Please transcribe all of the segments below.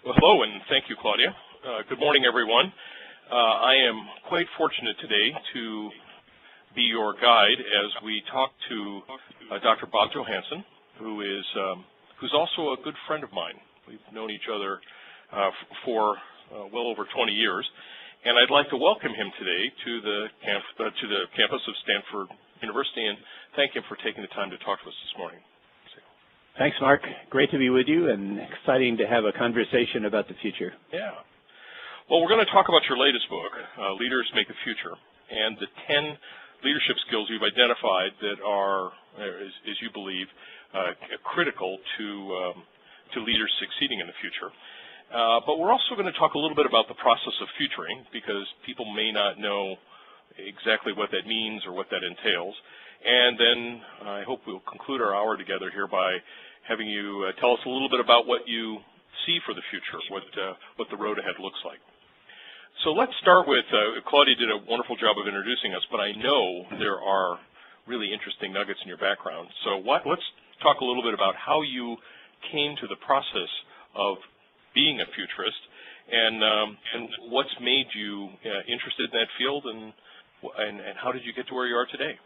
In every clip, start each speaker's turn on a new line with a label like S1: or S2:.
S1: Well, hello, and thank you, Claudia. Good morning, everyone. I am quite fortunate today to be your guide as we talk to Dr. Bob Johansen, who's also a good friend of mine. We've known each other for well over 20 years, and I'd like to welcome him today to the campus of Stanford University and thank him for taking the time to talk to us this morning.
S2: Thanks, Mark. Great to be with you and exciting to have a conversation about the future.
S1: Yeah. Well, we're going to talk about your latest book, Leaders Make the Future, and the 10 leadership skills you've identified that are, as you believe, critical to leaders succeeding in the future. But we're also going to talk a little bit about the process of futuring, because people may not know exactly what that means or what that entails. And then I hope we'll conclude our hour together here by having you tell us a little bit about what you see for the future, what the road ahead looks like. So let's start with, Claudia did a wonderful job of introducing us, but I know there are really interesting nuggets in your background. So let's talk a little bit about how you came to the process of being a futurist and what's made you interested in that field, and how did you get to where you are today?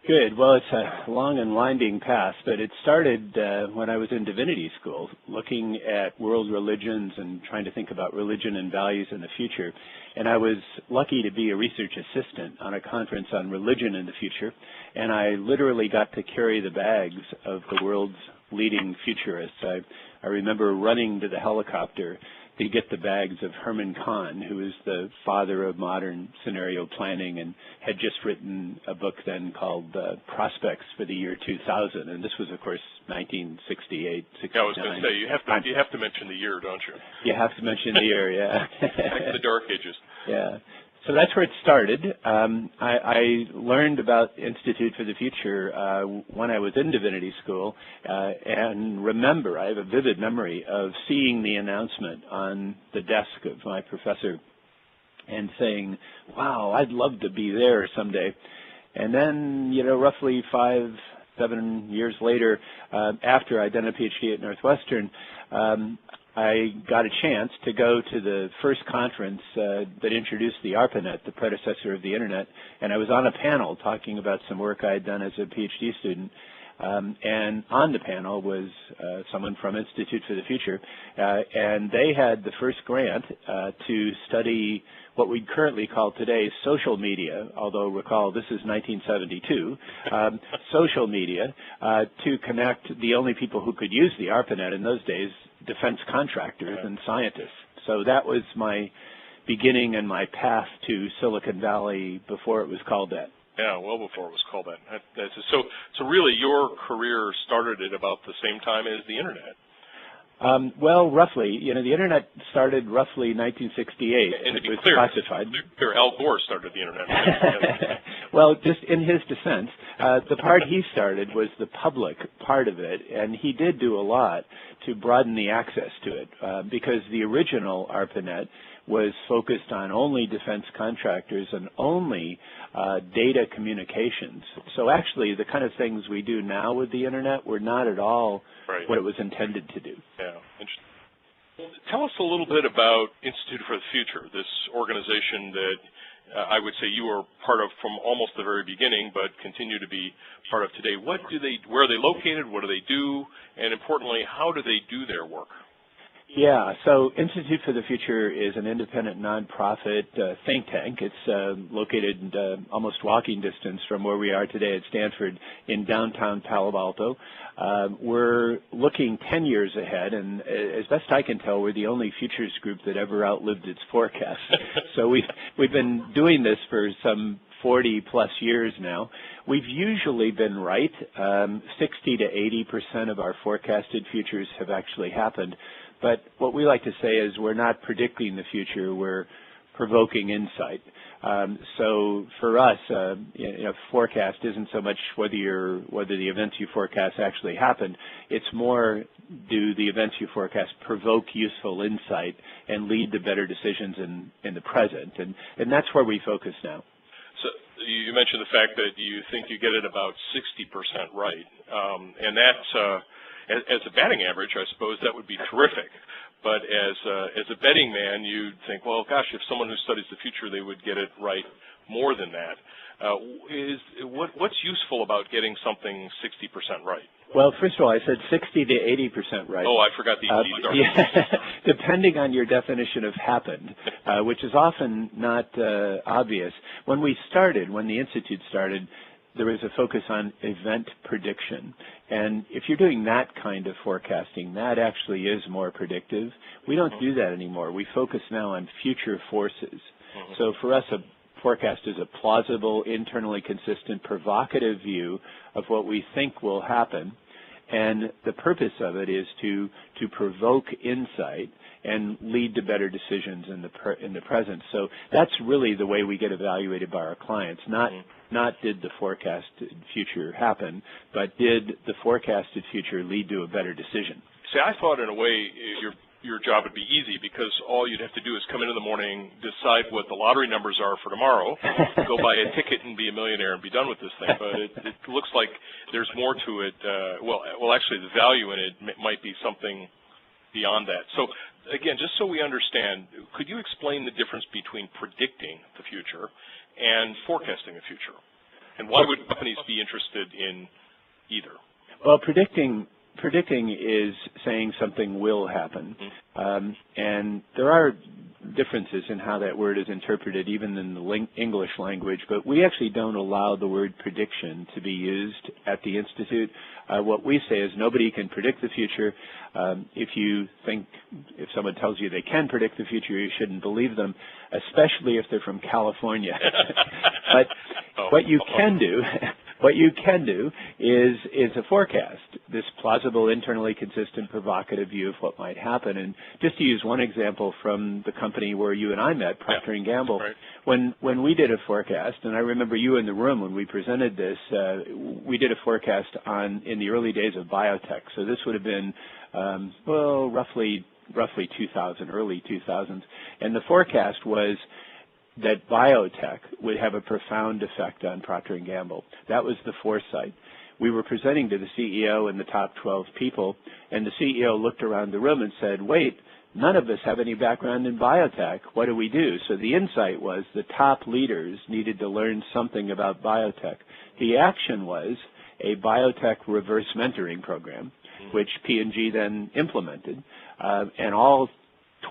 S2: Good. Well, it's a long and winding path, but it started when I was in divinity school, looking at world religions and trying to think about religion and values in the future. And I was lucky to be a research assistant on a conference on religion in the future, and I literally got to carry the bags of the world's leading futurists. I remember running to the helicopter to get the bags of Herman Kahn, who is the father of modern scenario planning and had just written a book then called Prospects for the Year 2000. And this was, of course, 1968, 69.
S1: Yeah, I was going to say, you have to mention the year, don't you?
S2: You have to mention the year, yeah.
S1: Like the Dark Ages.
S2: Yeah. So that's where it started. I learned about Institute for the Future when I was in divinity school, and remember, I have a vivid memory of seeing the announcement on the desk of my professor and saying, wow, I'd love to be there someday. And then, roughly 5-7 years later, after I'd done a PhD at Northwestern, I got a chance to go to the first conference that introduced the ARPANET, the predecessor of the Internet, and I was on a panel talking about some work I had done as a PhD student. And on the panel was someone from Institute for the Future, and they had the first grant to study what we currently call today social media, although recall this is 1972, social media, to connect the only people who could use the ARPANET in those days, defense contractors and scientists. So that was my beginning and my path to Silicon Valley before it was called that.
S1: Yeah, well before it was called that. So really your career started at about the same time as the Internet.
S2: Well, roughly. The Internet started roughly 1968.
S1: And to be
S2: it was
S1: clear,
S2: classified.
S1: Al Gore started the Internet.
S2: Well, just in his defense, the part he started was the public part of it, and he did do a lot to broaden the access to it, because the original ARPANET was focused on only defense contractors and only data communications. So actually, the kind of things we do now with the Internet were not at all what it was intended to do.
S1: Yeah, interesting. Well, tell us a little bit about Institute for the Future, this organization that I would say you were part of from almost the very beginning, but continue to be part of today. Where are they located? What do they do? And importantly, how do they do their work?
S2: Yeah, so Institute for the Future is an independent nonprofit think tank. It's located almost walking distance from where we are today at Stanford in downtown Palo Alto. We're looking 10 years ahead, and as best I can tell, we're the only futures group that ever outlived its forecast. So we've been doing this for some 40-plus years now. We've usually been right. 60 to 80% of our forecasted futures have actually happened. But what we like to say is we're not predicting the future, we're provoking insight. So for us, forecast isn't so much whether the events you forecast actually happened. It's more, do the events you forecast provoke useful insight and lead to better decisions in the present? And that's where we focus now.
S1: So you mentioned the fact that you think you get it about 60% right, and that's as a batting average, I suppose that would be terrific. But as a betting man, you'd think, well, gosh, if someone who studies the future, they would get it right more than that. What's useful about getting something 60% right?
S2: Well, first of all, I said 60 to 80% right.
S1: Oh, I forgot the 80.
S2: Yeah, depending on your definition of happened, which is often not obvious. When the Institute started, there was a focus on event prediction. And if you're doing that kind of forecasting, that actually is more predictive. We don't do that anymore. We focus now on future forces. So for us, a forecast is a plausible, internally consistent, provocative view of what we think will happen. And the purpose of it is to provoke insight and lead to better decisions in the present. So that's really the way we get evaluated by our clients. Not did the forecasted future happen, but did the forecasted future lead to a better decision?
S1: See, I thought in a way your job would be easy because all you'd have to do is come in the morning, decide what the lottery numbers are for tomorrow, go buy a ticket and be a millionaire and be done with this thing. But it looks like there's more to it. Well, actually, the value in it might be something beyond that. So, again, just so we understand, could you explain the difference between predicting the future and forecasting the future? And why would companies be interested in either?
S2: Well, predicting is saying something will happen. And there are differences in how that word is interpreted, even in the English language, but we actually don't allow the word prediction to be used at the Institute. What we say is nobody can predict the future. If someone tells you they can predict the future, you shouldn't believe them, especially if they're from California. But what you can do is a forecast, this plausible, internally consistent, provocative view of what might happen. And just to use one example from the company where you and I met, Procter & Gamble, right. When we did a forecast, and I remember you in the room when we presented this, we did a forecast in the early days of biotech. So this would have been, roughly 2000, early 2000s. And the forecast was that biotech would have a profound effect on Procter & Gamble. That was the foresight. We were presenting to the CEO and the top 12 people, and the CEO looked around the room and said, wait, none of us have any background in biotech. What do we do? So the insight was the top leaders needed to learn something about biotech. The action was a biotech reverse mentoring program, which P&G then implemented, and all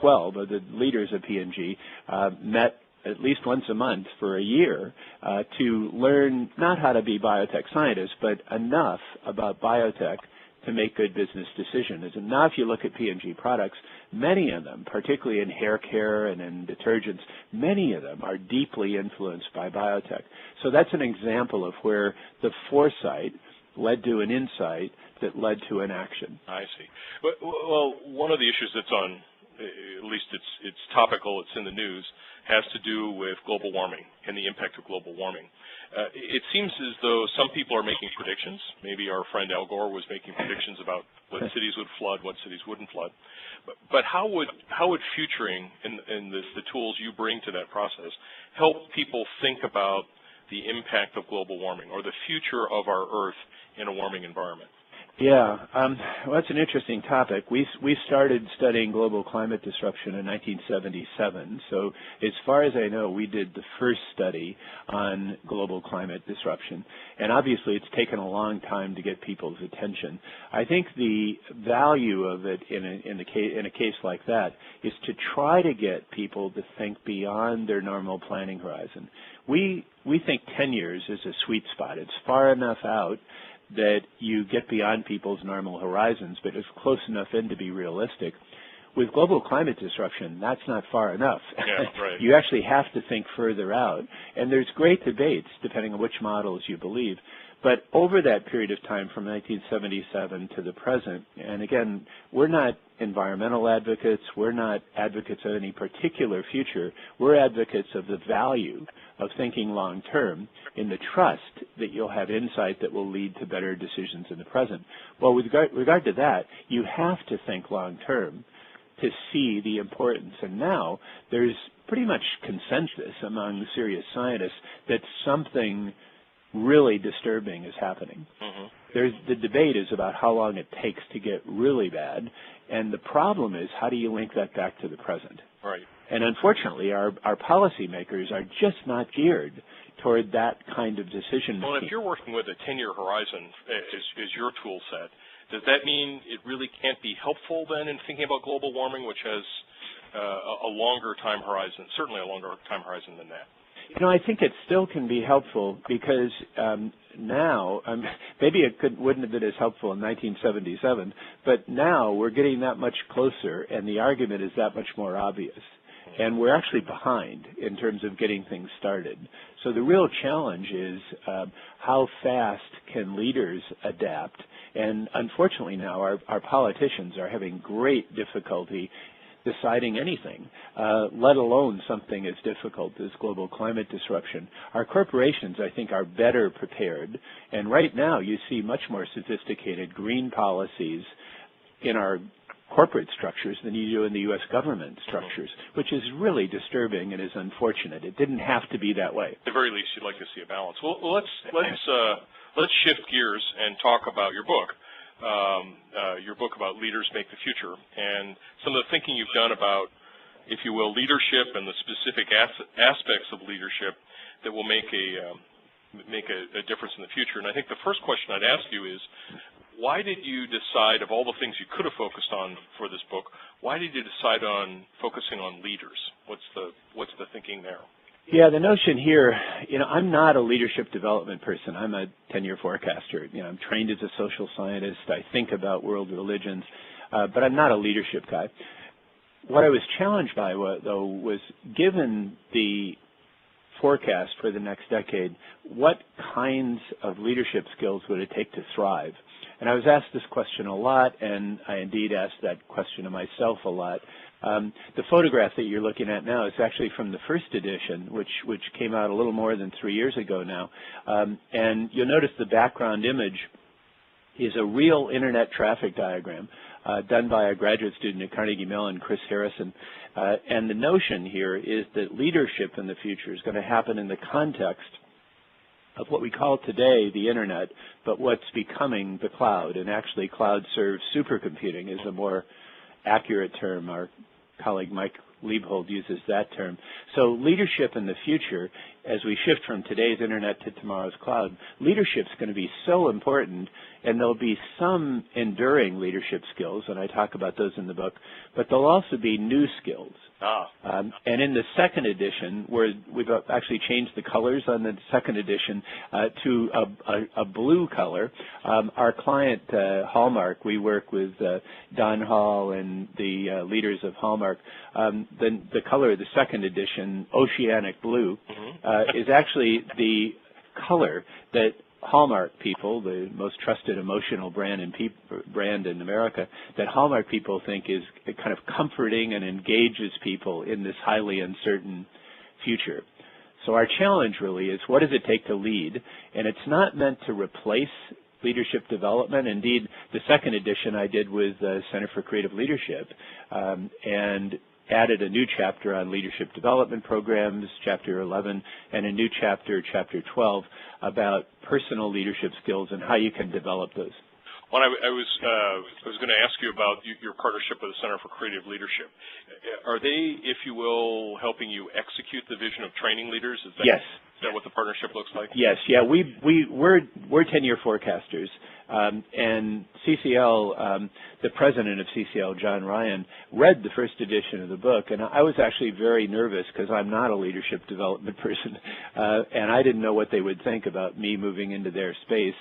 S2: 12 of the leaders of P&G met at least once a month for a year to learn not how to be biotech scientists, but enough about biotech to make good business decisions. And now if you look at P&G products, many of them, particularly in hair care and in detergents, many of them are deeply influenced by biotech. So that's an example of where the foresight led to an insight that led to an action.
S1: I see. Well, one of the issues that's on, at least it's topical, it's in the news, has to do with global warming and the impact of global warming. It seems as though some people are making predictions. Maybe our friend Al Gore was making predictions about what cities would flood, what cities wouldn't flood. But how would futuring and the tools you bring to that process help people think about the impact of global warming or the future of our Earth in a warming environment?
S2: Yeah, well, that's an interesting topic. We started studying global climate disruption in 1977. So as far as I know, we did the first study on global climate disruption. And obviously, it's taken a long time to get people's attention. I think the value of it in a case like that is to try to get people to think beyond their normal planning horizon. We think 10 years is a sweet spot. It's far enough out that you get beyond people's normal horizons, but it's close enough in to be realistic. With global climate disruption, that's not far enough.
S1: Yeah, right.
S2: You actually have to think further out. And there's great debates, depending on which models you believe. But over that period of time from 1977 to the present, and again, we're not environmental advocates, we're not advocates of any particular future, we're advocates of the value of thinking long term in the trust that you'll have insight that will lead to better decisions in the present. Well, with regard to that, you have to think long term to see the importance. And now there's pretty much consensus among serious scientists that something really disturbing is happening. The debate is about how long it takes to get really bad, and the problem is how do you link that back to the present?
S1: Right.
S2: And unfortunately, our policymakers are just not geared toward that kind of decision.
S1: Well, if you're working with a 10-year horizon as your tool set, does that mean it really can't be helpful then in thinking about global warming, which has a longer time horizon, certainly a longer time horizon than that?
S2: You know, I think it still can be helpful because now, maybe it wouldn't have been as helpful in 1977, but now we're getting that much closer and the argument is that much more obvious. And we're actually behind in terms of getting things started. So the real challenge is how fast can leaders adapt? And unfortunately now our politicians are having great difficulty deciding anything, let alone something as difficult as global climate disruption. Our corporations, I think, are better prepared. And right now you see much more sophisticated green policies in our corporate structures than you do in the U.S. government structures, which is really disturbing and is unfortunate. It didn't have to be that way.
S1: At the very least, you'd like to see a balance. Well, let's shift gears and talk about your book about Leaders Make the Future, and some of the thinking you've done about, if you will, leadership and the specific aspects of leadership that will make a difference in the future. And I think the first question I'd ask you is, why did you decide, of all the things you could have focused on for this book, why did you decide on focusing on leaders? What's the thinking there?
S2: Yeah, the notion here, you know, I'm not a leadership development person. I'm a 10-year forecaster. You know, I'm trained as a social scientist. I think about world religions, but I'm not a leadership guy. What I was challenged by, though, was given the forecast for the next decade, what kinds of leadership skills would it take to thrive? And I was asked this question a lot, and I indeed asked that question of myself a lot. The photograph that you're looking at now is actually from the first edition, which came out a little more than 3 years ago now. And you'll notice the background image is a real internet traffic diagram done by a graduate student at Carnegie Mellon, Chris Harrison. And the notion here is that leadership in the future is going to happen in the context of what we call today the internet, but what's becoming the cloud. And actually cloud-served supercomputing is a more accurate term. Our colleague Mike Liebhold uses that term. So leadership in the future, as we shift from today's internet to tomorrow's cloud, leadership's going to be so important, and there'll be some enduring leadership skills, and I talk about those in the book, but there'll also be new skills. And in the second edition, where we've actually changed the colors on the second edition to a blue color, our client Hallmark, we work with Don Hall and the leaders of Hallmark. The color of the second edition, oceanic blue, is actually the color that Hallmark people, the most trusted emotional brand in America, that Hallmark people think is kind of comforting and engages people in this highly uncertain future. So our challenge really is, what does it take to lead? And it's not meant to replace leadership development. Indeed, the second edition I did with the Center for Creative Leadership and added a new chapter on leadership development programs, Chapter 11, and a new chapter, Chapter 12, about personal leadership skills and how you can develop those.
S1: Well, I was going to ask you about your partnership with the Center for Creative Leadership. Are they, if you will, helping you execute the vision of training leaders?
S2: Yes.
S1: Is that what the partnership looks like?
S2: Yes. Yeah. We're 10-year forecasters, and CCL, the president of CCL, John Ryan, read the first edition of the book, and I was actually very nervous because I'm not a leadership development person, and I didn't know what they would think about me moving into their space.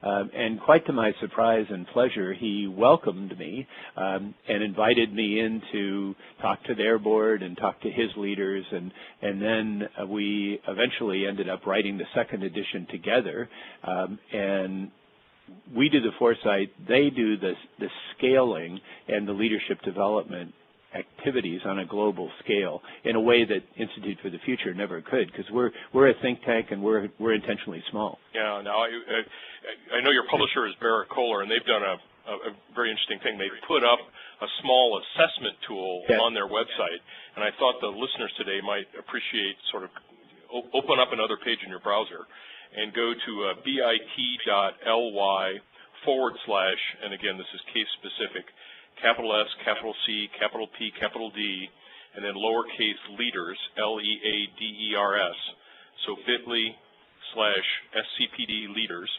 S2: And quite to my surprise and pleasure, he welcomed me and invited me in to talk to their board and talk to his leaders, and then we eventually ended up writing the second edition together. And we do the foresight, they do the scaling and the leadership development activities on a global scale in a way that Institute for the Future never could, because we're a think tank and we're intentionally small.
S1: Yeah. Now I know your publisher is Barrett Kohler, and they've done a very interesting thing. They've put up a small assessment tool on their website, and I thought the listeners today might appreciate sort of open up another page in your browser and go to bit.ly / and again, this is case specific, capital S, capital C, capital P, capital D, and then lowercase leaders, LEADERS. So bit.ly / SCPD leaders.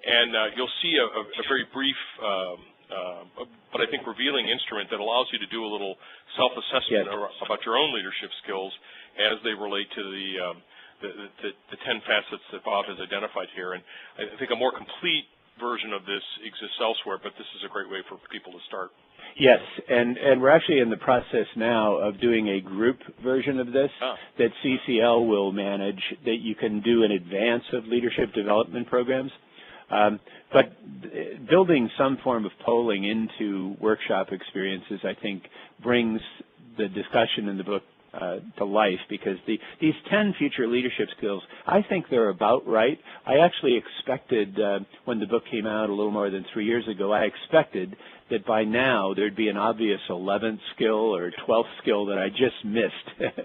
S1: And you'll see a very brief, but I think revealing instrument that allows you to do a little self-assessment about your own leadership skills as they relate to the 10 facets that Bob has identified here. And I think a more complete version of this exists elsewhere, but this is a great way for people to start.
S2: Yes, and we're actually in the process now of doing a group version of this that CCL will manage, that you can do in advance of leadership development programs. But building some form of polling into workshop experiences, I think, brings the discussion in the book to life, because these 10 future leadership skills, I think they're about right. I actually expected, when the book came out a little more than 3 years ago, I expected that by now there'd be an obvious 11th skill or 12th skill that I just missed.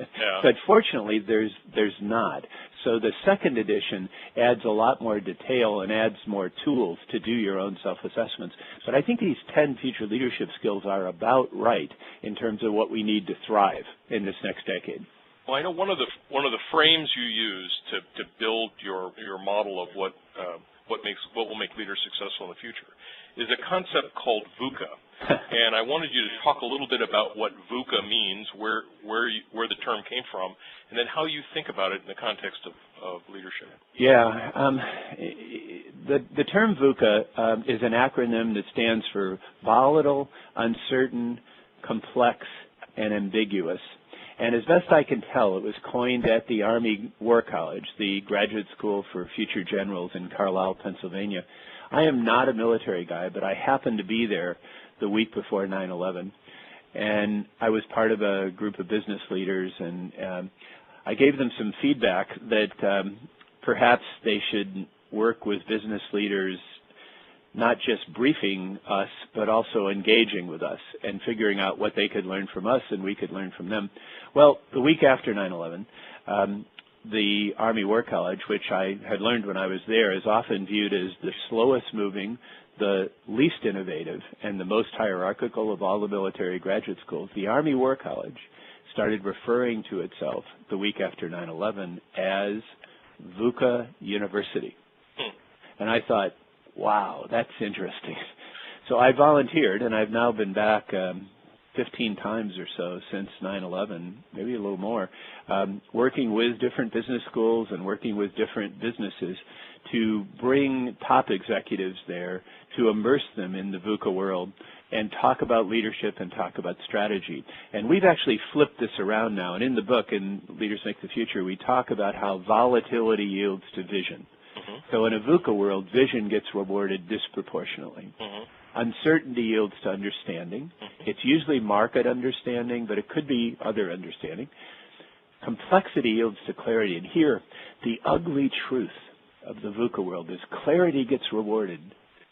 S2: But fortunately, there's not. So the second edition adds a lot more detail and adds more tools to do your own self-assessments. But I think these 10 future leadership skills are about right in terms of what we need to thrive in this next decade.
S1: Well, I know one of the frames you use to build your model of what will make leaders successful in the future is a concept called VUCA. And I wanted you to talk a little bit about what VUCA means, where the term came from, and then how you think about it in the context of leadership.
S2: Yeah, the term VUCA is an acronym that stands for volatile, uncertain, complex, and ambiguous. And as best I can tell, it was coined at the Army War College, the graduate school for future generals in Carlisle, Pennsylvania. I am not a military guy, but I happened to be there the week before 9/11, and I was part of a group of business leaders, and I gave them some feedback that perhaps they should work with business leaders, not just briefing us, but also engaging with us and figuring out what they could learn from us and we could learn from them. Well, the week after 9/11, the Army War College, which I had learned when I was there, is often viewed as the slowest moving, the least innovative, and the most hierarchical of all the military graduate schools. The Army War College started referring to itself the week after 9/11 as VUCA University. And I thought, wow, that's interesting. So I volunteered, and I've now been back 15 times or so since 9/11, maybe a little more, working with different business schools and working with different businesses to bring top executives there, to immerse them in the VUCA world and talk about leadership and talk about strategy. And we've actually flipped this around now. And in the book, in Leaders Make the Future, we talk about how volatility yields to vision. So in a VUCA world, vision gets rewarded disproportionately. Uncertainty yields to understanding. It's usually market understanding, but it could be other understanding. Complexity yields to clarity. And here, the ugly truth of the VUCA world is clarity gets rewarded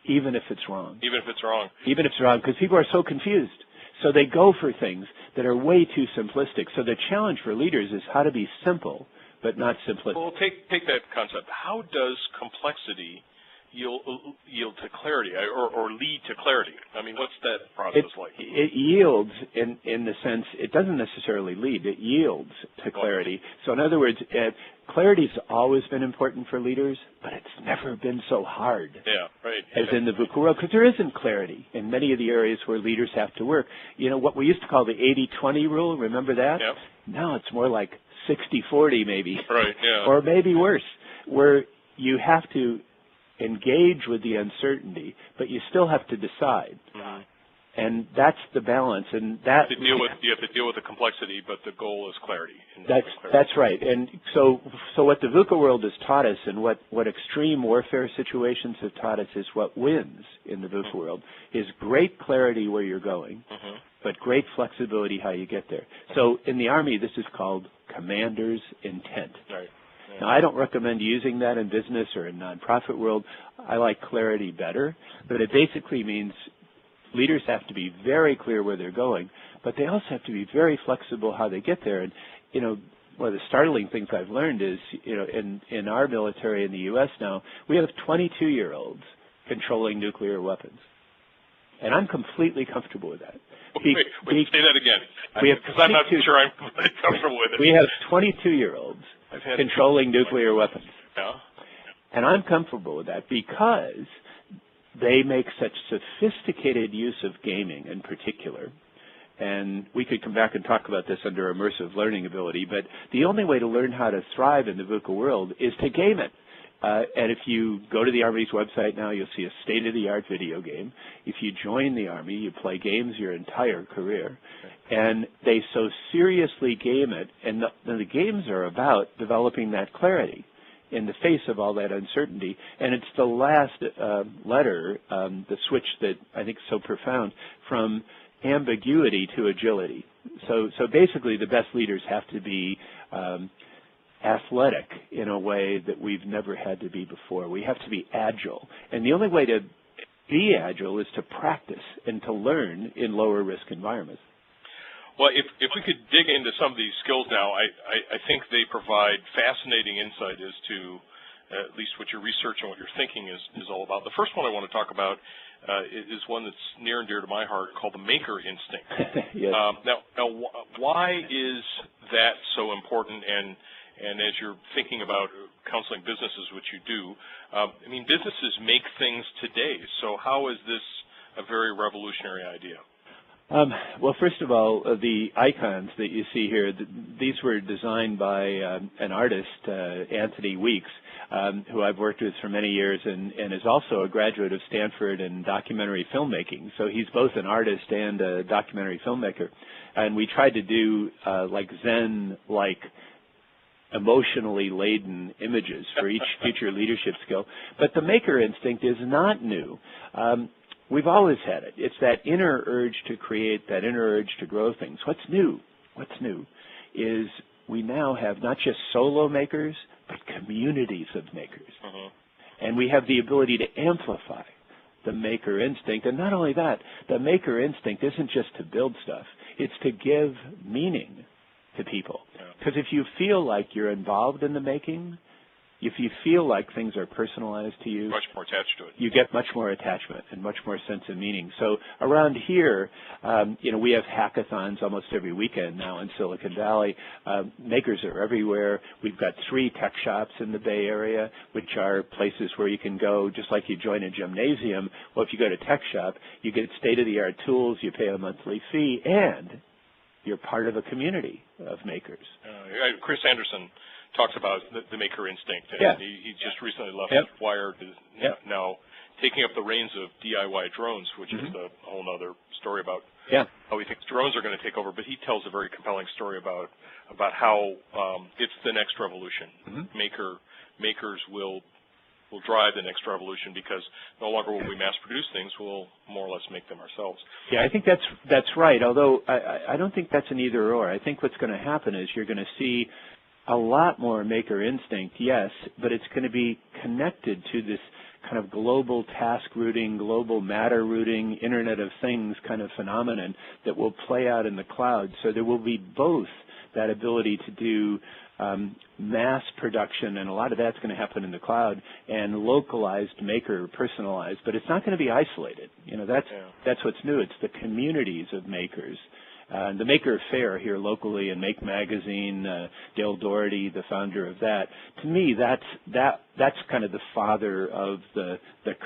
S2: even if it's wrong.
S1: Even if it's wrong.
S2: Even if it's wrong, because people are so confused. So they go for things that are way too simplistic. So the challenge for leaders is how to be simple, but not simplistic.
S1: Well, take that concept. How does complexity yield to clarity or lead to clarity? I mean, what's that process like?
S2: It yields in the sense, it doesn't necessarily lead, it yields to clarity. So in other words, clarity's always been important for leaders, but it's never been so hard as in the VUCA world, because there isn't clarity in many of the areas where leaders have to work. You know, what we used to call the 80-20 rule, remember that?
S1: Yep.
S2: Now it's more like 60-40 maybe.
S1: Right, yeah.
S2: Or maybe worse, where you have to engage with the uncertainty, but you still have to decide. And that's the balance. And that
S1: you have to deal with the complexity, but the goal is clarity.
S2: That's right. And so what the VUCA world has taught us, and what extreme warfare situations have taught us, is what wins in the VUCA world is great clarity where you're going, but great flexibility how you get there. So in the Army, this is called commander's intent.
S1: Right.
S2: Now, I don't recommend using that in business or in nonprofit world. I like clarity better, but it basically means leaders have to be very clear where they're going, but they also have to be very flexible how they get there. And, you know, one of the startling things I've learned is, in our military in the U.S. now, we have 22-year-olds controlling nuclear weapons. And I'm completely comfortable with that.
S1: Wait, say that again. Because I'm not sure I'm completely comfortable with it.
S2: We have 22-year-olds controlling nuclear weapons.
S1: Yeah.
S2: And I'm comfortable with that because they make such sophisticated use of gaming in particular. And we could come back and talk about this under immersive learning ability, but the only way to learn how to thrive in the VUCA world is to game it. And if you go to the Army's website now, you'll see a state-of-the-art video game. If you join the Army, you play games your entire career. And they so seriously game it, and the games are about developing that clarity in the face of all that uncertainty. And it's the last letter, the switch that I think is so profound, from ambiguity to agility. So basically the best leaders have to be athletic in a way that we've never had to be before. We have to be agile. And the only way to be agile is to practice and to learn in lower risk environments.
S1: Well, if we could dig into some of these skills now, I think they provide fascinating insight as to at least what your research and what your thinking is all about. The first one I want to talk about is one that's near and dear to my heart, called the maker instinct.
S2: Yes.
S1: Now, why is that so important? And as you're thinking about counseling businesses, which you do, I mean, businesses make things today. So how is this a very revolutionary idea?
S2: Well, first of all, the icons that you see here, these were designed by an artist, Anthony Weeks, who I've worked with for many years and is also a graduate of Stanford in documentary filmmaking. So he's both an artist and a documentary filmmaker. And we tried to do like Zen-like emotionally laden images for each future leadership skill. But the maker instinct is not new. We've always had it. It's that inner urge to create, that inner urge to grow things. What's new is we now have not just solo makers, but communities of makers. And we have the ability to amplify the maker instinct. And not only that, the maker instinct isn't just to build stuff. It's to give meaning to people. Because if you feel like you're involved in the making, if you feel like things are personalized to you,
S1: much more attached to it. You
S2: get much more attachment and much more sense of meaning. So around here, we have hackathons almost every weekend now in Silicon Valley. Makers are everywhere. We've got 3 tech shops in the Bay Area, which are places where you can go just like you join a gymnasium. Well, if you go to tech shop, you get state-of-the-art tools, you pay a monthly fee, and you're part of a community of makers.
S1: Chris Anderson talks about the maker instinct. And he just recently left Wired, now taking up the reins of DIY drones, which is a whole other story about how he thinks drones are going to take over. But he tells a very compelling story about how it's the next revolution. Makers will drive the next revolution, because no longer will we mass produce things, we'll more or less make them ourselves.
S2: Yeah, I think that's right, although I don't think that's an either or. I think what's going to happen is you're going to see a lot more maker instinct, yes, but it's going to be connected to this kind of global task routing, global matter routing, Internet of Things kind of phenomenon that will play out in the cloud. So there will be both that ability to do mass production, and a lot of that's going to happen in the cloud, and localized maker, personalized, but it's not going to be isolated. That's what's new. It's the communities of makers. The Maker Fair here locally and Make Magazine, Dale Doherty, the founder of that, to me that's kind of the father of the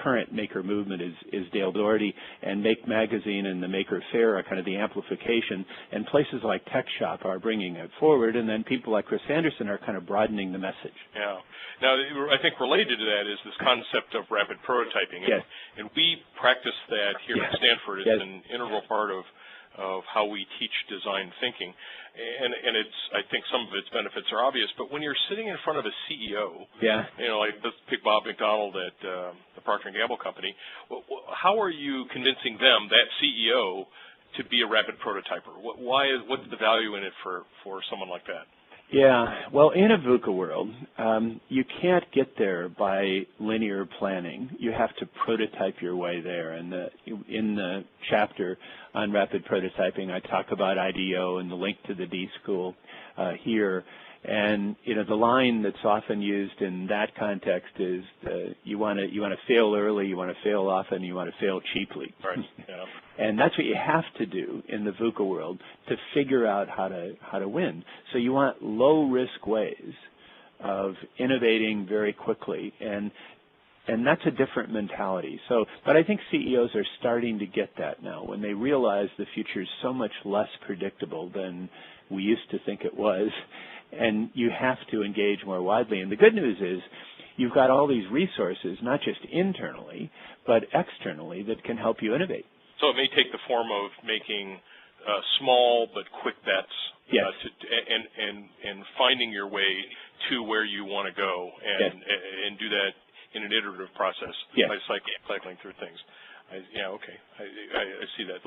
S2: current maker movement is Dale Doherty, and Make Magazine and the Maker Fair are kind of the amplification, and places like Tech Shop are bringing it forward, and then people like Chris Anderson are kind of broadening the message.
S1: Yeah. Now, I think related to that is this concept of rapid prototyping, and we practice that here at Stanford. It's an integral part of how we teach design thinking, and I think some of its benefits are obvious. But when you're sitting in front of a CEO, like let's pick Bob McDonald at the Procter & Gamble company, how are you convincing them, that CEO, to be a rapid prototyper? What's the value in it for someone like that?
S2: Yeah, well, in a VUCA world, you can't get there by linear planning. You have to prototype your way there. And in the chapter on rapid prototyping, I talk about IDEO and the link to the D School here. And the line that's often used in that context is you want to fail early, you want to fail often, you want to fail cheaply.
S1: Right. Yeah.
S2: And that's what you have to do in the VUCA world to figure out how to win. So you want low risk ways of innovating very quickly, and that's a different mentality. But I think CEOs are starting to get that now when they realize the future is so much less predictable than we used to think it was, and you have to engage more widely. And the good news is you've got all these resources, not just internally, but externally, that can help you innovate.
S1: So it may take the form of making small but quick bets,
S2: yes.
S1: And finding your way to where you want to go,
S2: yes.
S1: and do that in an iterative process,
S2: yes.
S1: by cycling through things. I see that.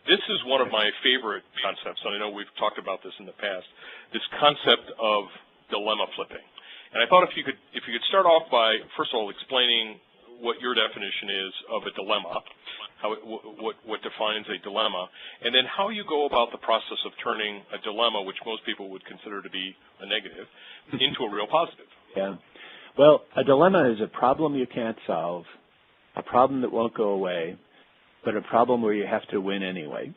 S1: This is one of my favorite concepts, and I know we've talked about this in the past, this concept of dilemma flipping. And I thought if you could start off by, first of all, explaining what your definition is of a dilemma, what defines a dilemma, and then how you go about the process of turning a dilemma, which most people would consider to be a negative, into a real positive.
S2: Yeah. Well, a dilemma is a problem you can't solve, a problem that won't go away, but a problem where you have to win anyway.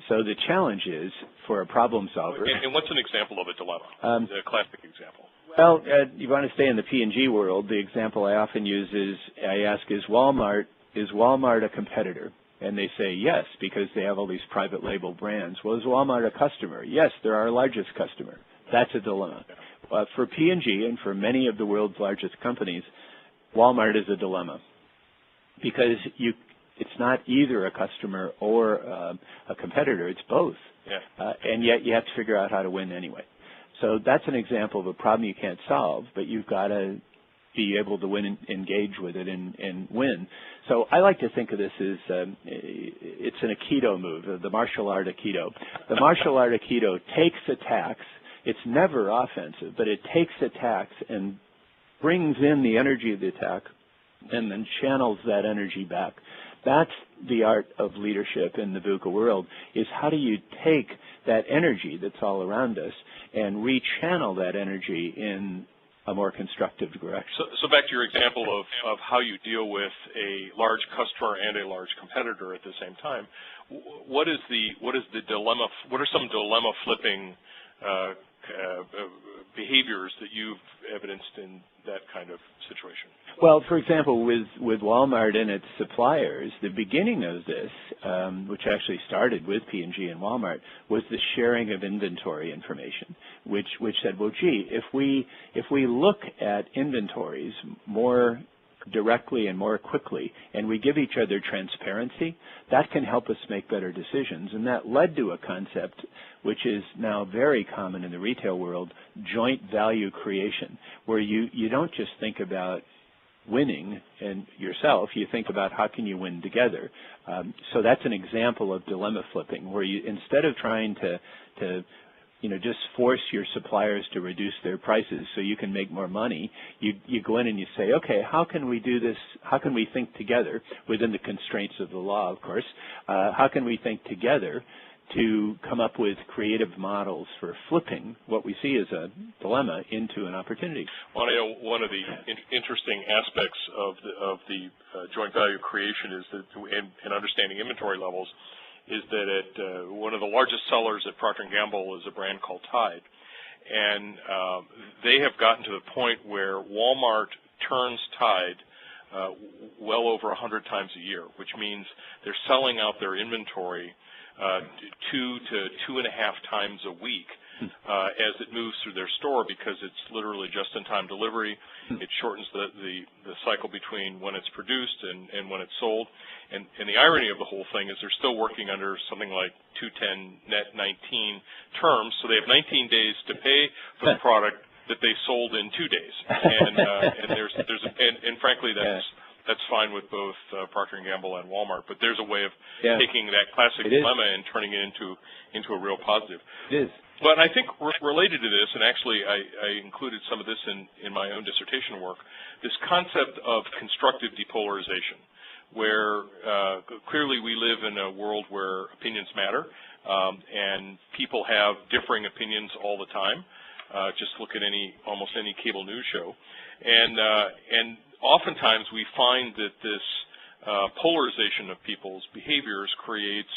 S2: So the challenge is for a problem solver.
S1: And what's an example of a dilemma? A classic example.
S2: Well, you want to stay in the P&G world. The example I often use is I ask, is Walmart a competitor? And they say yes, because they have all these private label brands. Well, is Walmart a customer? Yes, they're our largest customer. That's a dilemma. For P&G and for many of the world's largest companies, Walmart is a dilemma because it's not either a customer or a competitor. It's both.
S1: Yeah.
S2: And yet you have to figure out how to win anyway. So that's an example of a problem you can't solve, but you've got to be able to win, engage with it, and win. So I like to think of this as it's an Aikido move, the martial art Aikido. The martial art Aikido takes attacks. It's never offensive, but it takes attacks and brings in the energy of the attack and then channels that energy back. That's the art of leadership in the VUCA world, is how do you take that energy that's all around us and rechannel that energy in a more constructive direction.
S1: So back to your example of how you deal with a large customer and a large competitor at the same time, what is the dilemma? What are some dilemma flipping behaviors that you've evidenced in that kind of situation?
S2: Well, for example, with Walmart and its suppliers, the beginning of this, which actually started with P&G and Walmart, was the sharing of inventory information, which said, well, gee, if we look at inventories more directly and more quickly, and we give each other transparency, that can help us make better decisions. And that led to a concept which is now very common in the retail world, joint value creation, where you don't just think about winning and yourself, you think about how can you win together. So that's an example of dilemma flipping, where you, instead of trying to just force your suppliers to reduce their prices so you can make more money, you go in and you say, okay, how can we do this? How can we think together within the constraints of the law, of course? How can we think together to come up with creative models for flipping what we see as a dilemma into an opportunity?
S1: Well, I know one of the interesting aspects of the joint value creation is that, and understanding inventory levels, is that one of the largest sellers at Procter & Gamble is a brand called Tide. And they have gotten to the point where Walmart turns Tide well over 100 times a year, which means they're selling out their inventory 2 to 2.5 times a week as it moves through their store, because it's literally just-in-time delivery. It shortens the cycle between when it's produced and when it's sold. And the irony of the whole thing is they're still working under something like 210 net 19 terms, so they have 19 days to pay for the product that they sold in 2 days. And frankly, that's fine with both Procter & Gamble and Walmart, but there's a way of taking that classic dilemma and turning it into a real positive.
S2: It is.
S1: But I think related to this, and actually I included some of this in my own dissertation work, this concept of constructive depolarization, where clearly we live in a world where opinions matter, and people have differing opinions all the time. Just look at almost any cable news show, and oftentimes we find that this polarization of people's behaviors creates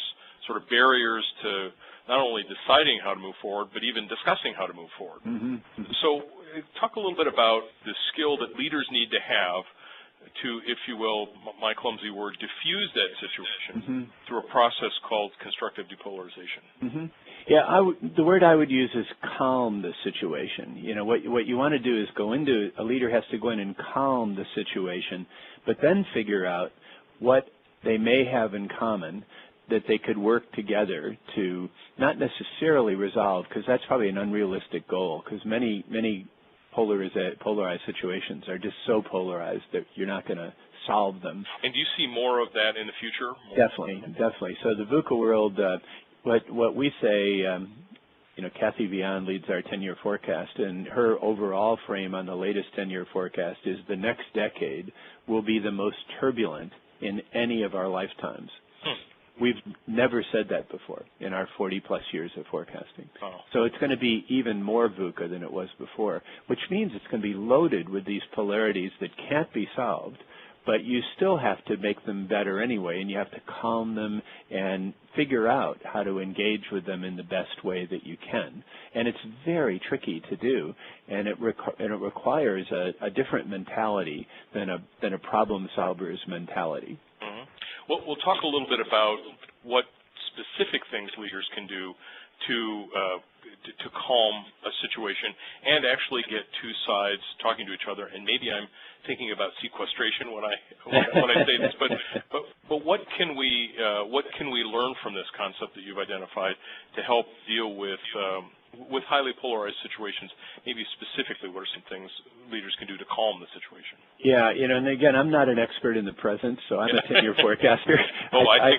S1: sort of barriers to not only deciding how to move forward, but even discussing how to move forward.
S2: Mm-hmm.
S1: So talk a little bit about the skill that leaders need to have to, if you will, my clumsy word, diffuse that situation through a process called constructive depolarization.
S2: Yeah, the word I would use is calm the situation. You know, what you want to do is a leader has to go in and calm the situation, but then figure out what they may have in common that they could work together to not necessarily resolve, because that's probably an unrealistic goal, because many polarized situations are just so polarized that you're not going to solve them.
S1: And do you see more of that in the future?
S2: Definitely. So the VUCA world, what we say, Kathy Vian leads our 10-year forecast, and her overall frame on the latest 10-year forecast is the next decade will be the most turbulent in any of our lifetimes. We've never said that before in our 40-plus years of forecasting.
S1: Oh.
S2: So it's going to be even more VUCA than it was before, which means it's going to be loaded with these polarities that can't be solved, but you still have to make them better anyway, and you have to calm them and figure out how to engage with them in the best way that you can. And it's very tricky to do, and it requires a different mentality than a problem solver's mentality.
S1: Well, we'll talk a little bit about what specific things leaders can do to calm a situation and actually get two sides talking to each other. And maybe I'm thinking about sequestration when I say this, but what can we learn from this concept that you've identified to help deal with highly polarized situations? Maybe specifically, what are some things leaders can do to calm the situation?
S2: Yeah, and again, I'm not an expert in the present, so I'm a 10-year forecaster.
S1: I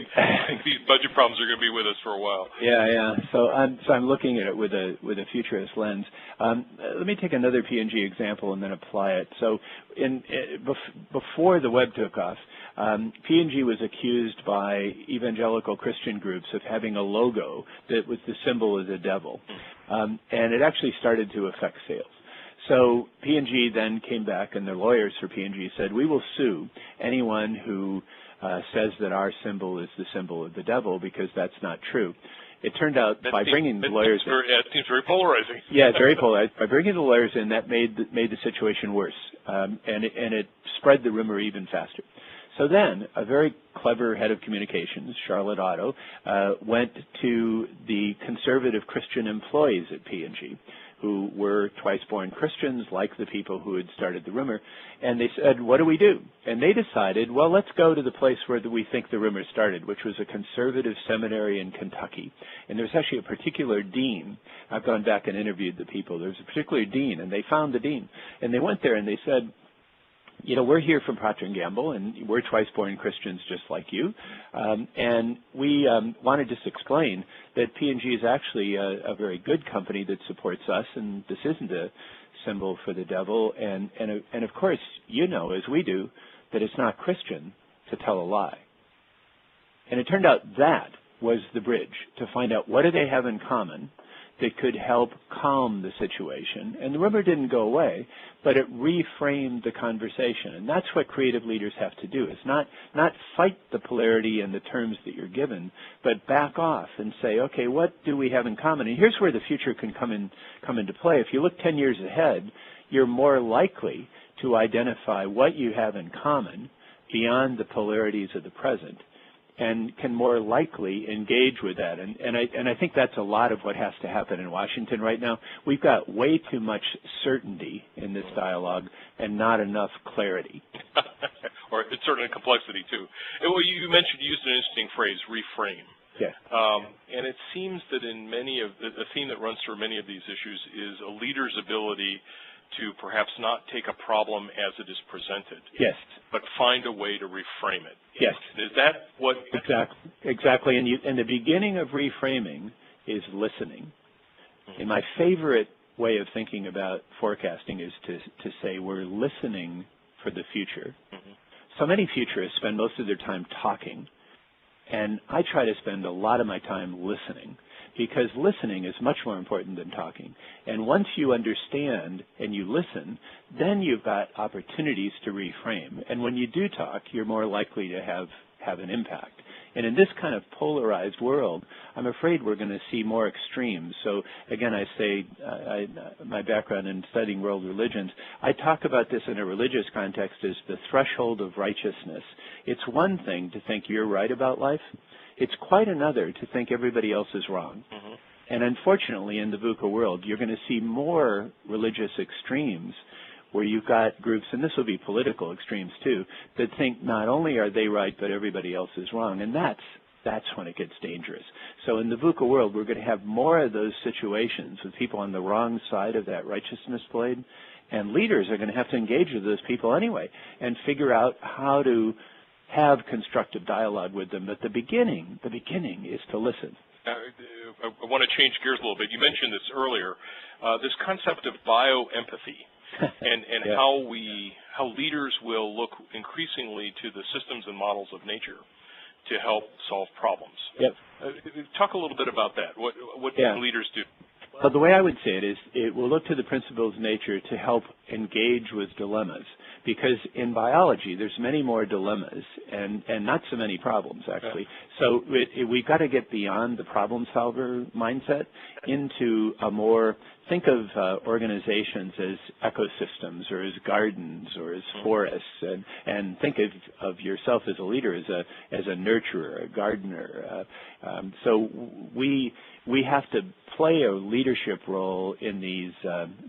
S1: think these budget problems are going to be with us for a while.
S2: Yeah. So I'm looking at it with a futurist lens. Let me take another P&G example and then apply it. So before the web took off, P&G was accused by evangelical Christian groups of having a logo that was the symbol of the devil, and it actually started to affect sales. So P&G then came back, and the lawyers for P&G said, we will sue anyone who says that our symbol is the symbol of the devil, because that's not true. It turned out by bringing the lawyers in.
S1: It seems very polarizing.
S2: Yeah, it's very polarized. By bringing the lawyers in, that made the situation worse, and it spread the rumor even faster. So then a very clever head of communications, Charlotte Otto, went to the conservative Christian employees at P&G, who were twice-born Christians, like the people who had started the rumor, and they said, what do we do? And they decided, well, let's go to the place where we think the rumor started, which was a conservative seminary in Kentucky. And there's actually a particular dean. I've gone back and interviewed the people. There's a particular dean, and they found the dean. And they went there and they said, we're here from Procter & Gamble, and we're twice-born Christians just like you, and we want to just explain that P&G is actually a very good company that supports us, and this isn't a symbol for the devil, and of course, as we do, that it's not Christian to tell a lie. And it turned out that was the bridge to find out what do they have in common that could help calm the situation. And the rumor didn't go away, but it reframed the conversation. And that's what creative leaders have to do, is not fight the polarity and the terms that you're given, but back off and say, okay, what do we have in common? And here's where the future can come into play. If you look 10 years ahead, you're more likely to identify what you have in common beyond the polarities of the present, and can more likely engage with that. And I think that's a lot of what has to happen in Washington right now. We've got way too much certainty in this dialogue and not enough clarity.
S1: Or it's certainly complexity, too. Well, you mentioned, you used an interesting phrase, reframe.
S2: Yeah.
S1: And it seems that in many of the theme that runs through many of these issues is a leader's ability to perhaps not take a problem as it is presented.
S2: Yes.
S1: But find a way to reframe it.
S2: Yes.
S1: Is that what?
S2: Exactly. And the beginning of reframing is listening. And my favorite way of thinking about forecasting is to say we're listening for the future. So many futurists spend most of their time talking, and I try to spend a lot of my time listening, because listening is much more important than talking. And once you understand and you listen, then you've got opportunities to reframe. And when you do talk, you're more likely to have an impact. And in this kind of polarized world, I'm afraid we're going to see more extremes. So again, I say my background in studying world religions, I talk about this in a religious context as the threshold of righteousness. It's one thing to think you're right about life. It's quite another to think everybody else is wrong. Mm-hmm. And unfortunately, in the VUCA world, you're going to see more religious extremes where you've got groups, and this will be political extremes too, that think not only are they right, but everybody else is wrong. And that's when it gets dangerous. So in the VUCA world, we're going to have more of those situations with people on the wrong side of that righteousness blade, and leaders are going to have to engage with those people anyway and figure out how to have constructive dialogue with them. But the beginning is to listen.
S1: I want to change gears a little bit. You mentioned this earlier, this concept of bioempathy. and
S2: yeah.
S1: how leaders will look increasingly to the systems and models of nature to help solve problems.
S2: Yep.
S1: Talk a little bit about that. What
S2: yeah.
S1: can leaders do?
S2: Well, the way I would say it is it will look to the principles of nature to help engage with dilemmas, because in biology there's many more dilemmas and not so many problems, actually. So we've got to get beyond the problem solver mindset into a more, think of organizations as ecosystems or as gardens or as forests, and think of yourself as a leader as a nurturer, a gardener. So we have to play a leadership role in these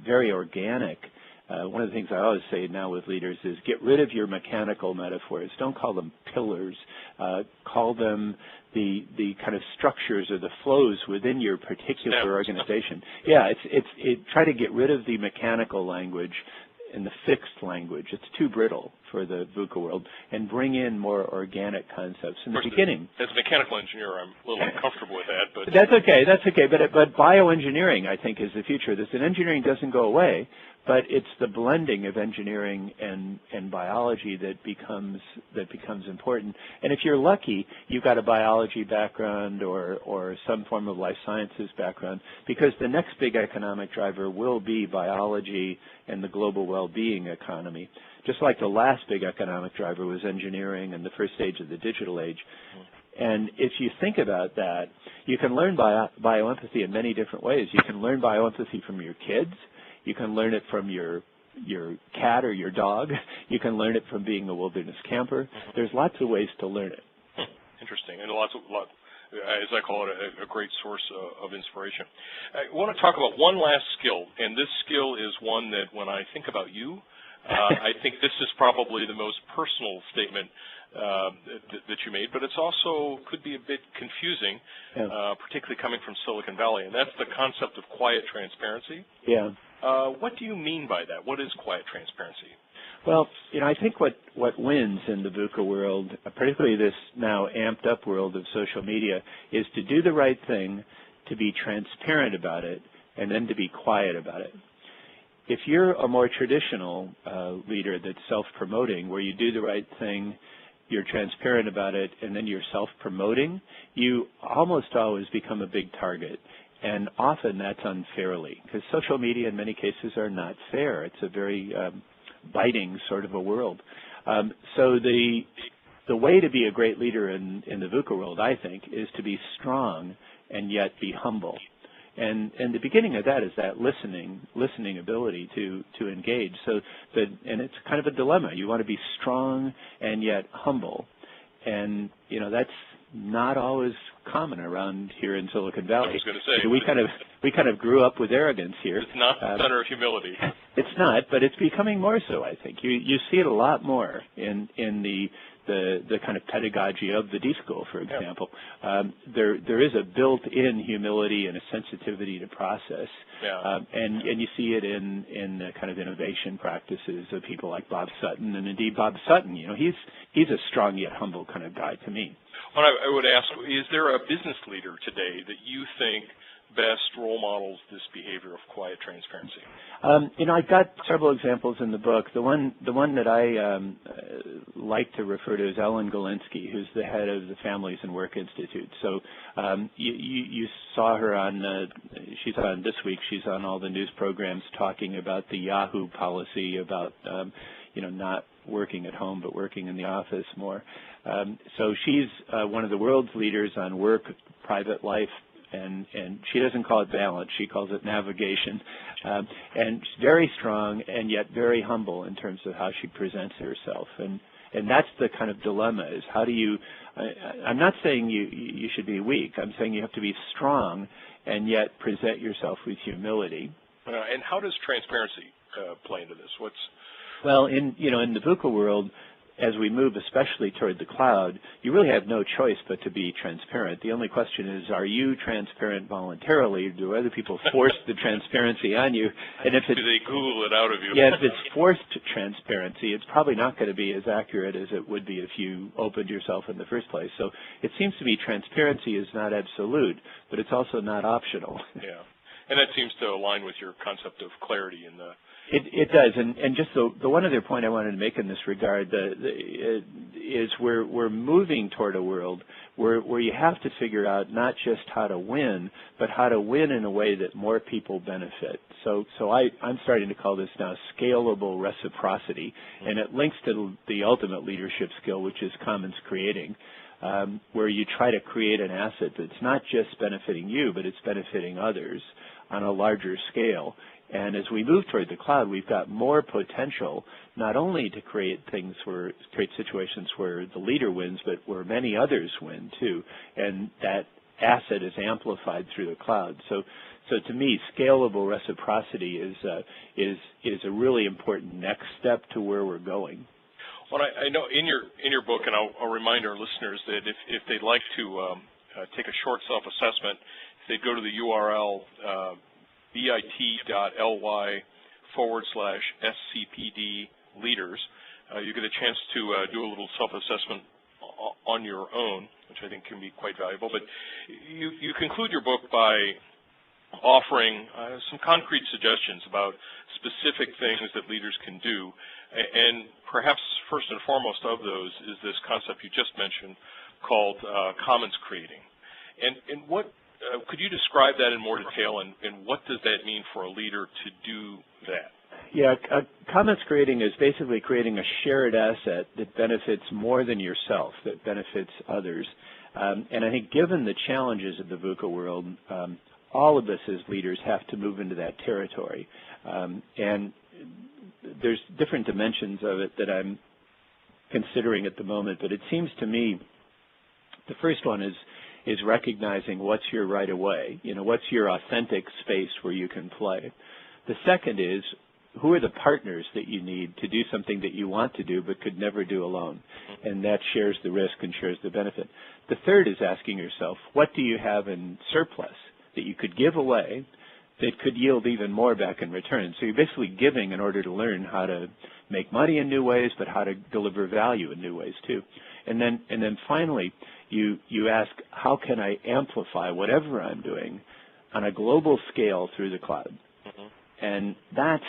S2: very organic. One of the things I always say now with leaders is get rid of your mechanical metaphors. Don't call them pillars. Call them the kind of structures or the flows within your particular organization. Yeah, try to get rid of the mechanical language and the fixed language. It's too brittle for the VUCA world, and bring in more organic concepts in the beginning.
S1: As a mechanical engineer, I'm a little uncomfortable with that. But
S2: That's okay. But bioengineering, I think, is the future. Engineering doesn't go away, but it's the blending of engineering and biology that becomes important. And if you're lucky, you've got a biology background or some form of life sciences background, because the next big economic driver will be biology and the global well-being economy. Just like the last big economic driver was engineering and the first stage of the digital age. And if you think about that, you can learn bioempathy in many different ways. You can learn bioempathy from your kids. You can learn it from your cat or your dog. You can learn it from being a wilderness camper. There's lots of ways to learn it.
S1: Interesting, and as I call it, a great source of inspiration. I want to talk about one last skill, and this skill is one that when I think about you, I think this is probably the most personal statement that you made, but it's also could be a bit confusing, particularly coming from Silicon Valley, and that's the concept of quiet transparency.
S2: Yeah.
S1: What do you mean by that? What is quiet transparency?
S2: Well, I think what wins in the VUCA world, particularly this now amped up world of social media, is to do the right thing, to be transparent about it, and then to be quiet about it. If you're a more traditional leader that's self-promoting, where you do the right thing, you're transparent about it, and then you're self-promoting, you almost always become a big target. And often that's unfairly, because social media in many cases are not fair. It's a very biting sort of a world. So the way to be a great leader in the VUCA world, I think, is to be strong and yet be humble. And the beginning of that is that listening ability to engage. And it's kind of a dilemma. You want to be strong and yet humble, and that's not always common around here in Silicon Valley.
S1: I was going to say,
S2: we kind of grew up with arrogance here.
S1: It's not the center of humility.
S2: It's not, but it's becoming more so, I think. You see it a lot more in the kind of pedagogy of the D School, for example. There is a built-in humility and a sensitivity to process, and you see it in the kind of innovation practices of people like Bob Sutton, and indeed Bob Sutton. He's a strong yet humble kind of guy to me.
S1: Well, I would ask, is there a business leader today that you think best role models this behavior of quiet transparency?
S2: I've got several examples in the book. The one that I like to refer to is Ellen Galinsky, who's the head of the Families and Work Institute. So you saw her on, she's on this week, she's on all the news programs talking about the Yahoo policy about, not working at home but working in the office more. So she's one of the world's leaders on work, private life, and she doesn't call it balance, she calls it navigation. And she's very strong and yet very humble in terms of how she presents herself. And that's the kind of dilemma, is how do you, I'm not saying you should be weak, I'm saying you have to be strong and yet present yourself with humility.
S1: And how does transparency play into this?
S2: Well, in the VUCA world, as we move especially toward the cloud, you really have no choice but to be transparent. The only question is, are you transparent voluntarily, or do other people force the transparency on you? And if
S1: do they Google it out of you?
S2: Yeah, if it's forced transparency, it's probably not going to be as accurate as it would be if you opened yourself in the first place. So it seems to me transparency is not absolute, but it's also not optional.
S1: Yeah, and that seems to align with your concept of clarity in the...
S2: It does, and just the one other point I wanted to make in this regard is we're moving toward a world where you have to figure out not just how to win, but how to win in a way that more people benefit. So I'm starting to call this now scalable reciprocity, and it links to the ultimate leadership skill, which is commons creating, where you try to create an asset that's not just benefiting you, but it's benefiting others on a larger scale. And as we move toward the cloud, we've got more potential not only to create situations where the leader wins, but where many others win too. And that asset is amplified through the cloud. So to me, scalable reciprocity is a really important next step to where we're going.
S1: Well, I know in your book, and I'll remind our listeners that if they'd like to take a short self-assessment, if they go to the URL bit.ly/SCPD leaders, you get a chance to do a little self-assessment on your own, which I think can be quite valuable. But you conclude your book by offering some concrete suggestions about specific things that leaders can do. And perhaps first and foremost of those is this concept you just mentioned called commons creating. And what could you describe that in more detail, and what does that mean for a leader to do that?
S2: Yeah, commons creating is basically creating a shared asset that benefits more than yourself, that benefits others. And I think given the challenges of the VUCA world, all of us as leaders have to move into that territory. And there's different dimensions of it that I'm considering at the moment, but it seems to me the first one is recognizing what's your right of way, what's your authentic space where you can play. The second is, who are the partners that you need to do something that you want to do but could never do alone? And that shares the risk and shares the benefit. The third is asking yourself, what do you have in surplus that you could give away that could yield even more back in return? So you're basically giving in order to learn how to make money in new ways, but how to deliver value in new ways too. And then finally, you ask, how can I amplify whatever I'm doing on a global scale through the cloud? And that's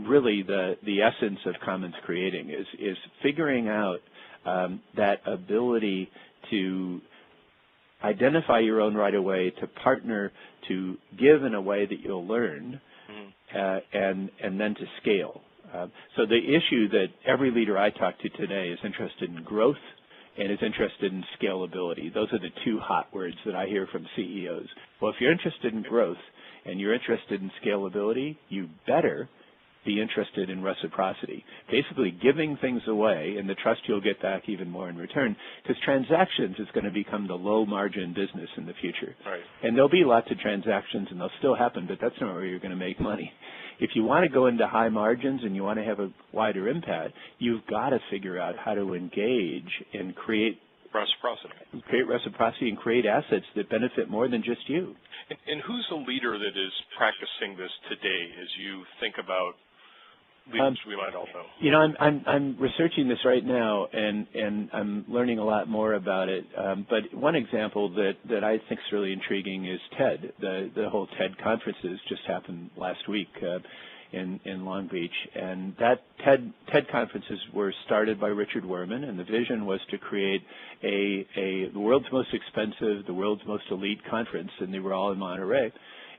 S2: really the essence of commons creating, is figuring out that ability to identify your own right of way, to partner, to give in a way that you'll learn, and then to scale. So the issue that every leader I talk to today is interested in growth and is interested in scalability. Those are the two hot words that I hear from CEOs. Well, if you're interested in growth and you're interested in scalability, you better be interested in reciprocity, basically giving things away and the trust you'll get back even more in return, because transactions is going to become the low-margin business in the future.
S1: Right.
S2: And there'll be lots of transactions, and they'll still happen, but that's not where you're going to make money. If you want to go into high margins and you want to have a wider impact, you've got to figure out how to engage and create reciprocity and create assets that benefit more than just you.
S1: And who's a leader that is practicing this today as you think about leaders we might all know?
S2: You know, I'm researching this right now, and I'm learning a lot more about it. But one example that I think is really intriguing is TED. The whole TED conferences just happened last week in Long Beach, and that TED conferences were started by Richard Wurman, and the vision was to create the world's most expensive, the world's most elite conference, and they were all in Monterey.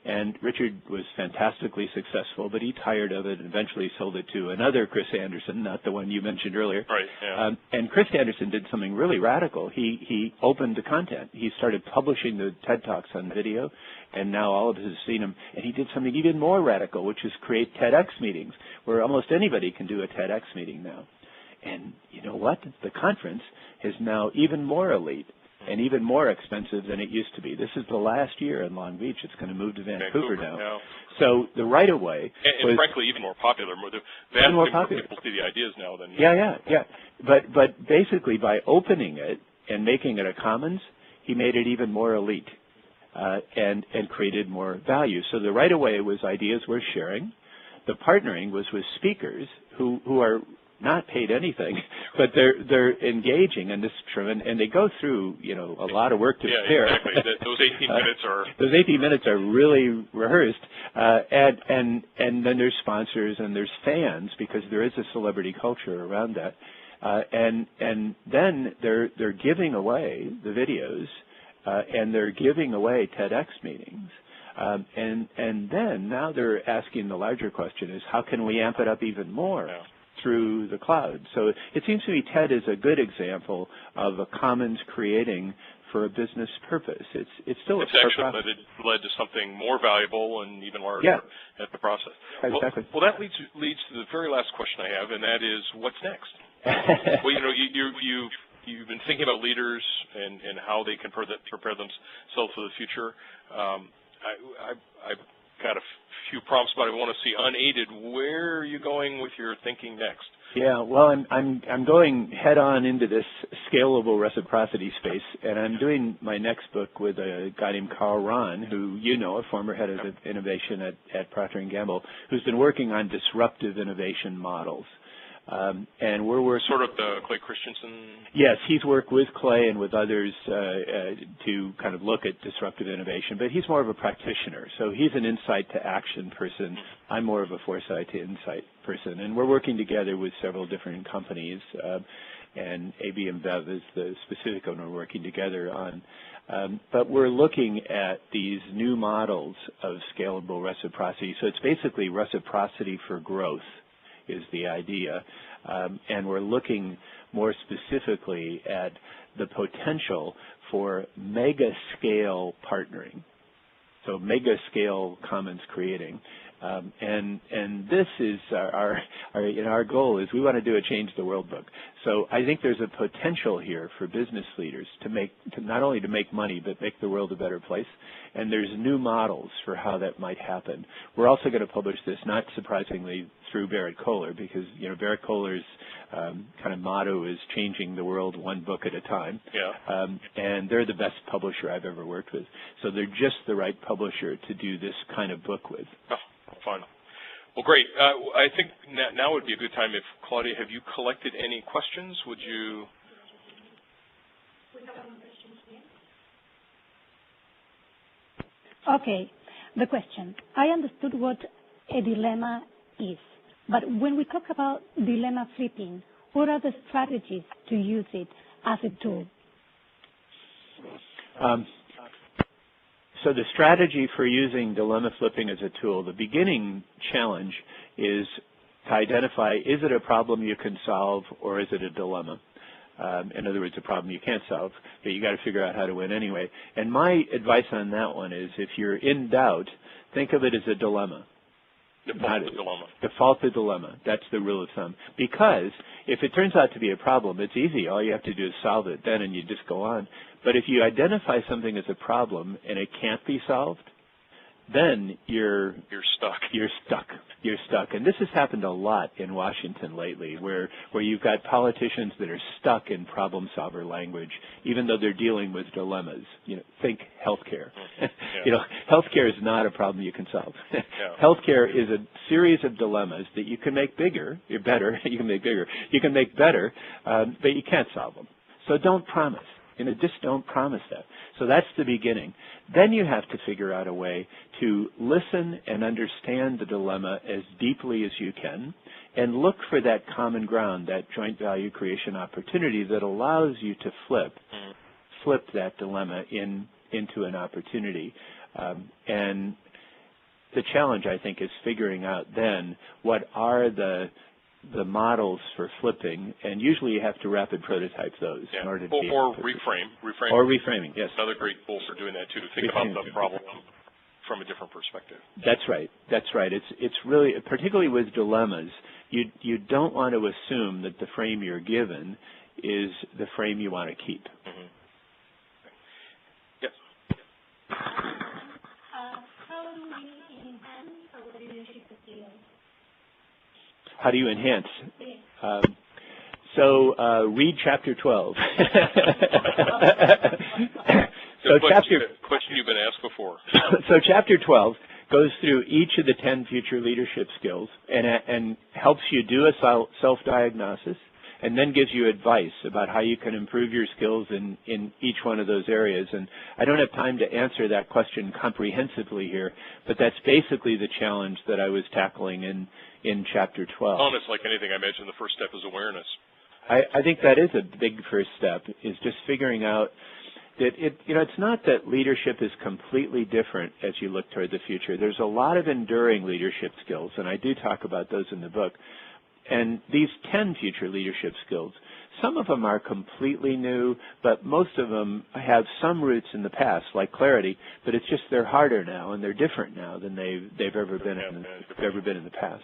S2: And Richard was fantastically successful, but he tired of it and eventually sold it to another Chris Anderson, not the one you mentioned earlier.
S1: Right. Yeah.
S2: And Chris Anderson did something really radical. He opened the content. He started publishing the TED Talks on video, and now all of us have seen him. And he did something even more radical, which is create TEDx meetings, where almost anybody can do a TEDx meeting now. And you know what? The conference is now even more elite and even more expensive than it used to be. This is the last year in Long Beach. It's going to move to Vancouver now. Yeah. So the right-of-way
S1: and frankly, even more popular.
S2: Even more popular.
S1: People see the ideas now than...
S2: Yeah. But basically, by opening it and making it a commons, he made it even more elite and created more value. So the right-of-way was ideas worth sharing. The partnering was with speakers who are not paid anything, but they're engaging in this, and they go through, you know, a lot of work to prepare.
S1: Exactly. Those 18 minutes are...
S2: Those 18 minutes are really rehearsed, and then there's sponsors and there's fans, because there is a celebrity culture around that, and then they're giving away the videos, and they're giving away TEDx meetings. And then now they're asking the larger question is, how can we amp it up even more through the cloud? So it seems to me TED is a good example of a commons creating for a business purpose. It's still
S1: it's actually led to something more valuable and even larger at the process.
S2: Exactly.
S1: Well, that leads to the very last question I have, and that is, what's next? Well, you know, you've been thinking about leaders and how they can prepare themselves for the future. I've got a few prompts, but I want to see unaided. Where are you going with your thinking next?
S2: Yeah, well, I'm going head on into this scalable reciprocity space, and I'm doing my next book with a guy named Carl Rahn, who you know, a former head of innovation at Procter & Gamble, who's been working on disruptive innovation models. And we're
S1: sort of the Clay Christensen.
S2: Yes, he's worked with Clay and with others to kind of look at disruptive innovation, but he's more of a practitioner. So he's an insight to action person. I'm more of a foresight to insight person, and we're working together with several different companies. And AB InBev is the specific one we're working together on. But we're looking at these new models of scalable reciprocity. So it's basically reciprocity for growth is the idea, and we're looking more specifically at the potential for mega-scale partnering, so mega-scale commons creating, and this is our goal is we want to do a Change the World book. So I think there's a potential here for business leaders to not only to make money but make the world a better place, and there's new models for how that might happen. We're also going to publish this, not surprisingly, through Barrett-Kohler, because you know Barrett-Kohler's kind of motto is changing the world one book at a time.
S1: Yeah.
S2: And they're the best publisher I've ever worked with. So they're just the right publisher to do this kind of book with.
S1: Oh, fun. Well, great. I think now would be a good time if, Claudia, have you collected any questions? Would you?
S3: We have one question here. Okay. The question. I understood what a dilemma is. But when we talk about dilemma flipping, what are the strategies to use it as a tool?
S2: So the strategy for using dilemma flipping as a tool, the beginning challenge is to identify, is it a problem you can solve or is it a dilemma? In other words, a problem you can't solve, but you got to figure out how to win anyway. And my advice on that one is, if you're in doubt, think of it as a dilemma. Default to dilemma. That's the rule of thumb. Because if it turns out to be a problem, it's easy. All you have to do is solve it then, and you just go on. But if you identify something as a problem and it can't be solved, then you're
S1: stuck.
S2: You're stuck. And this has happened a lot in Washington lately, where you've got politicians that are stuck in problem solver language, even though they're dealing with dilemmas. Think healthcare. Healthcare is not a problem you can solve. Healthcare is a series of dilemmas that you can make bigger. You're better. You can make bigger. You can make better, but you can't solve them. So don't promise. Just don't promise that. So that's the beginning. Then you have to figure out a way to listen and understand the dilemma as deeply as you can and look for that common ground, that joint value creation opportunity that allows you to flip that dilemma into an opportunity. And the challenge, I think, is figuring out then what are the models for flipping, and usually you have to rapid prototype those in order to
S1: or reframe.
S2: Or reframing, yes.
S1: Another great tool for doing that too, to think about the problem from a different perspective.
S2: That's right. It's really, particularly with dilemmas, you don't want to assume that the frame you're given is the frame you want to keep.
S1: Mm-hmm. Yes.
S3: How do we enhance our leadership skills?
S2: How do you enhance? Read chapter 12.
S1: Question you've been asked before.
S2: So chapter 12 goes through each of the 10 future leadership skills and helps you do a self-diagnosis and then gives you advice about how you can improve your skills in each one of those areas. And I don't have time to answer that question comprehensively here, but that's basically the challenge that I was tackling in chapter 12.
S1: Oh, and it's like anything. I imagine the first step is awareness.
S2: I think that is a big first step, is just figuring out that it's not that leadership is completely different as you look toward the future. There's a lot of enduring leadership skills, and I do talk about those in the book. And these 10 future leadership skills, some of them are completely new, but most of them have some roots in the past, like clarity, but it's just they're harder now and they're different now than they've ever been in the past.